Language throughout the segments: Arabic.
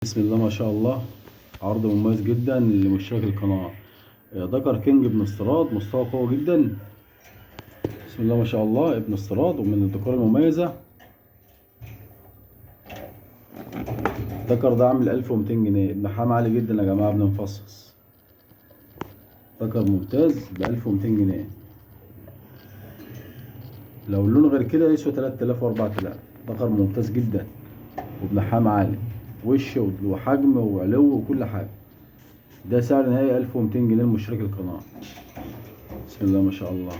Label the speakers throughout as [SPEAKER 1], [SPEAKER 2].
[SPEAKER 1] بسم الله ما شاء الله. عرض مميز جدا لمشترك القناة. ذكر كينج ابن استيراد، مستوى قوي جدا. بسم الله ما شاء الله، ابن استيراد ومن الذكور المميزة. ذكر ده عامل 1200 جنيه. ابن حام عالي جدا يا جماعة، ابن مفصص. ذكر ممتاز ب 1200 جنيه. لو اللون غير كده يسوى 3000 و 4000. ذكر ممتاز جدا وابن حام عالي، وش وحجم وعلو وكل حاجة. ده سعر نهائي 1200 جنيه لمشترك القناة. بسم الله ما شاء الله.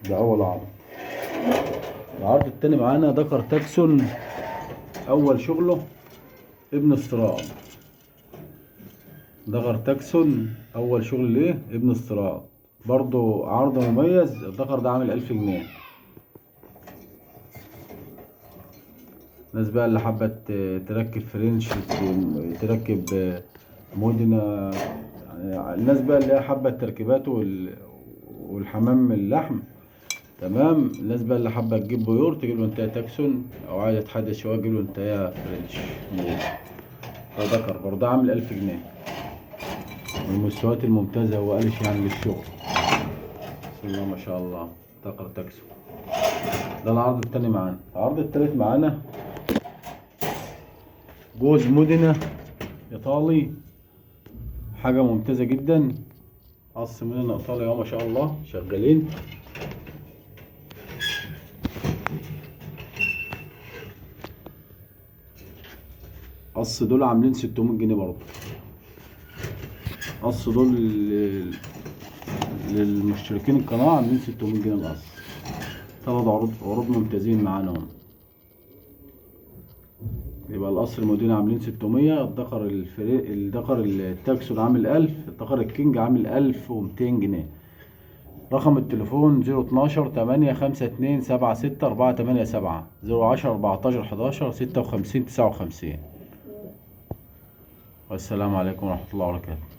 [SPEAKER 1] ده أول عرض. العرض التاني معانا ذكر تاكسون، أول شغله ابن استيراد. ذكر تاكسون أول شغل ليه ابن استيراد، برضو عرض مميز. الذكر ده عامل 1000 جنيه. الناس بقى اللي حابة تركب فرنش، تركب مودنا، يعني الناس بقى اللي هي حابة التركيبات والحمام اللحم. تمام. الناس بقى اللي حابة تجيب بيور تجيب له انتهى تاكسون، او عايزة تحدث شوية تجيب له انتهى فرنش مود. ده ذكر برضه عامل 1000 جنيه. من المستويات الممتازة، هو قالش يعني للشغل. بسم الله ما شاء الله. ذكر تاكسون. ده العرض التاني معانا. العرض التالت معانا جوز مودنا ايطالي، حاجة ممتازة جدا. قص مودنا ايطالي اهو ما شاء الله شغالين. قص دول عاملين 600 جنيه برضه. قص دول للمشتركين القناة عاملين 600 جنيه القص. تلات عروض ممتازين معانا هم. يبقى القصر المدينة عاملين 600. الذكر التاكسون عامل 1000. الذكر الكينج عامل 1200 جنيه. رقم التليفون 012 852 76 487 010 14 11 56 59. والسلام عليكم ورحمة الله وبركاته.